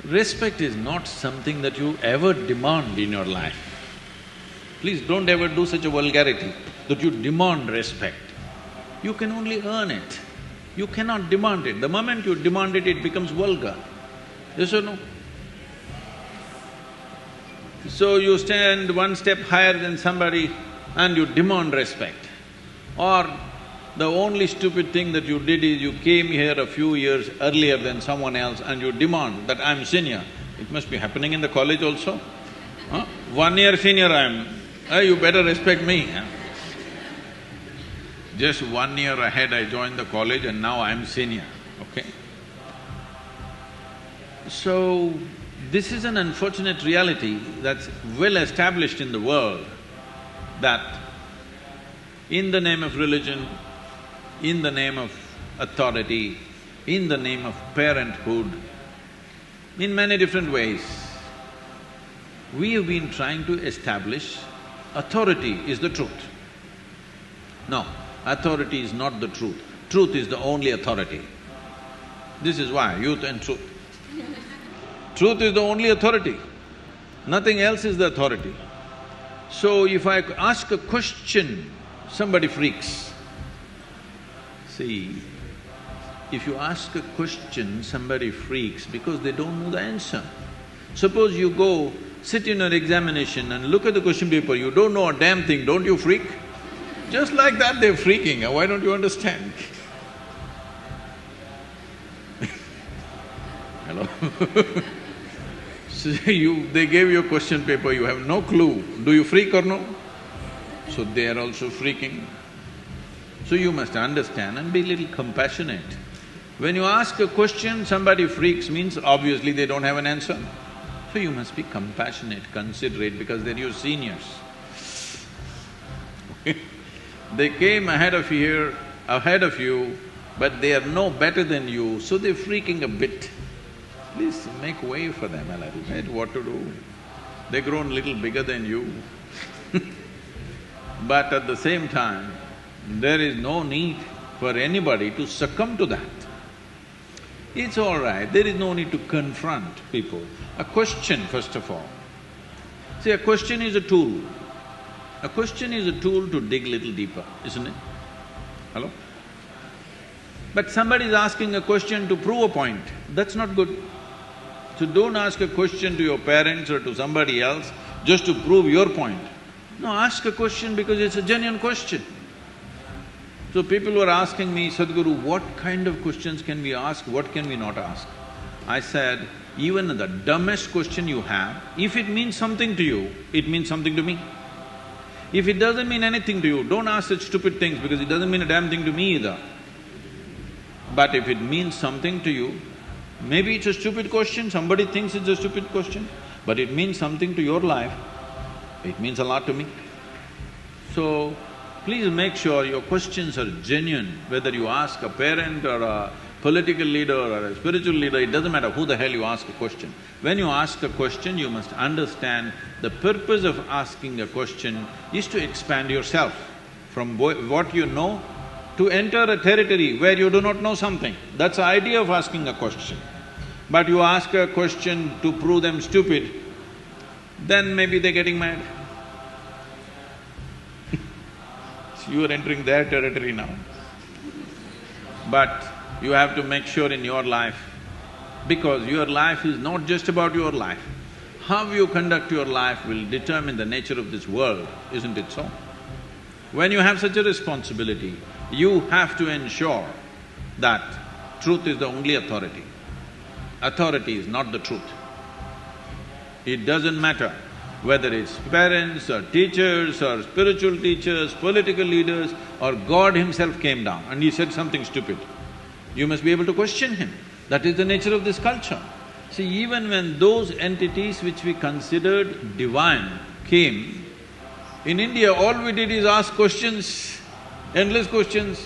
Respect is not something that you ever demand in your life. Please don't ever do such a vulgarity that you demand respect. You can only earn it. You cannot demand it. The moment you demand it, it becomes vulgar. Yes or no? So you stand one step higher than somebody and you demand respect. Or the only stupid thing that you did is you came here a few years earlier than someone else and you demand that I'm senior. It must be happening in the college also. Huh? 1 year senior I am, you better respect me. Huh? Just 1 year ahead I joined the college and now I'm senior, okay? So, this is an unfortunate reality that's well established in the world, that in the name of religion, in the name of authority, in the name of parenthood, in many different ways, we have been trying to establish authority is the truth. No, authority is not the truth. Truth is the only authority. This is why, youth and truth. Truth is the only authority, nothing else is the authority. So if I ask a question, somebody freaks. See, if you ask a question, somebody freaks because they don't know the answer. Suppose you go, sit in an examination and look at the question paper, you don't know a damn thing, don't you freak? Just like that they're freaking, why don't you understand? Hello? So they gave you a question paper, you have no clue, do you freak or no? So they are also freaking. So you must understand and be a little compassionate. When you ask a question, somebody freaks means obviously they don't have an answer. So you must be compassionate, considerate because they're your seniors. They came ahead of you, but they are no better than you, so they're freaking a bit. Please make way for them a little bit, what to do? They've grown little bigger than you. But at the same time, there is no need for anybody to succumb to that. It's all right, there is no need to confront people. A question, first of all. See, a question is a tool. A question is a tool to dig little deeper, isn't it? Hello? But somebody is asking a question to prove a point, that's not good. So don't ask a question to your parents or to somebody else just to prove your point. No, ask a question because it's a genuine question. So people were asking me, Sadhguru, what kind of questions can we ask, what can we not ask? I said, even the dumbest question you have, if it means something to you, it means something to me. If it doesn't mean anything to you, don't ask such stupid things because it doesn't mean a damn thing to me either. But if it means something to you, maybe it's a stupid question, somebody thinks it's a stupid question, but it means something to your life, it means a lot to me. So, please make sure your questions are genuine, whether you ask a parent or a political leader or a spiritual leader, it doesn't matter who the hell you ask a question. When you ask a question, you must understand the purpose of asking a question is to expand yourself from what you know to enter a territory where you do not know something. That's the idea of asking a question. But you ask a question to prove them stupid, then maybe they're getting mad. So you are entering their territory now. But you have to make sure in your life, because your life is not just about your life. How you conduct your life will determine the nature of this world, isn't it so? When you have such a responsibility, you have to ensure that truth is the only authority. Authority is not the truth. It doesn't matter whether it's parents or teachers or spiritual teachers, political leaders or God himself came down and he said something stupid. You must be able to question him. That is the nature of this culture. See, even when those entities which we considered divine came, in India all we did is ask questions, endless questions.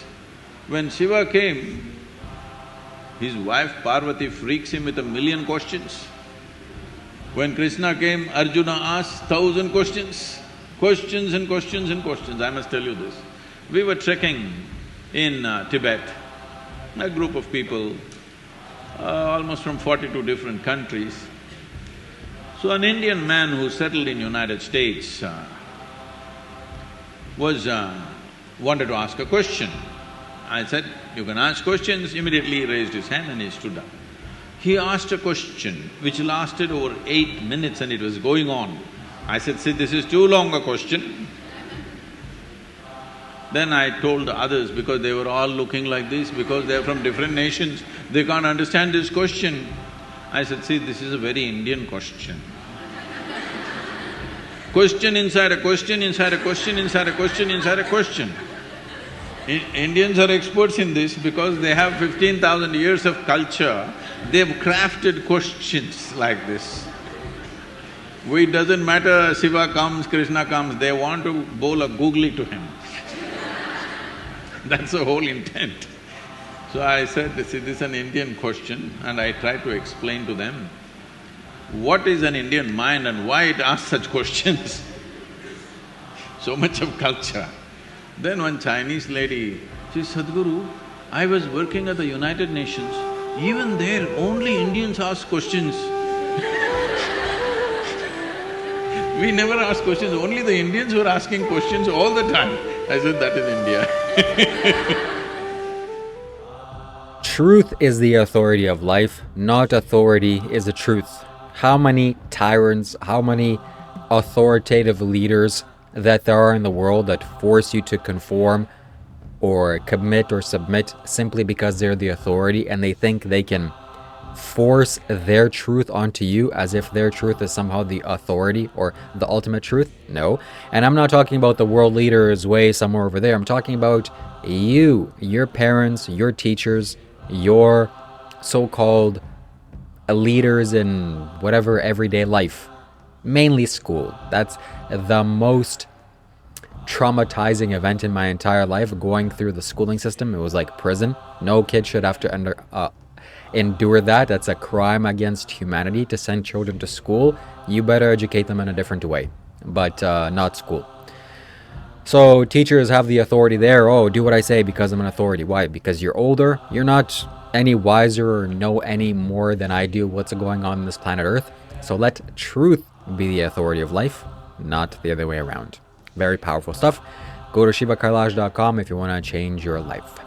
When Shiva came, his wife Parvati freaks him with 1,000,000 questions. When Krishna came, Arjuna asked 1,000 questions, questions and questions and questions. I must tell you this. We were trekking in Tibet, a group of people, almost from 42 different countries. So an Indian man who settled in United States wanted to ask a question. I said, "You can ask questions." Immediately he raised his hand and he stood up. He asked a question which lasted over 8 minutes and it was going on. I said, "See, this is too long a question." Then I told the others, because they were all looking like this, because they're from different nations, they can't understand this question. I said, "See, this is a very Indian question. Question inside a question, inside a question, inside a question, inside a question. Indians are experts in this because they have 15,000 years of culture, they've crafted questions like this. It doesn't matter Shiva comes, Krishna comes, they want to bowl a googly to him. That's the whole intent. So I said, "See, this is an Indian question," and I tried to explain to them what is an Indian mind and why it asks such questions. So much of culture. Then one Chinese lady, she said, "Sadhguru, I was working at the United Nations, even there only Indians ask questions." We never ask questions, only the Indians were asking questions all the time. I said, "That is India." Truth is the authority of life, not authority is the truth. How many tyrants, how many authoritative leaders that there are in the world that force you to conform or commit or submit simply because they're the authority and they think they can force their truth onto you as if their truth is somehow the authority or the ultimate truth? No. And I'm not talking about the world leaders way somewhere over there. I'm talking about you, your parents, your teachers, your so-called leaders in whatever everyday life. Mainly school. That's the most traumatizing event in my entire life, going through the schooling system. It was like prison. No kid should have to endure that. That's a crime against humanity to send children to school. You better educate them in a different way, but not school. So teachers have the authority there. Oh, do what I say because I'm an authority. Why? Because you're older. You're not any wiser or know any more than I do what's going on this planet Earth. So let truth be the authority of life, not the other way around. Very powerful stuff. Go to shivakailash.com if you want to change your life.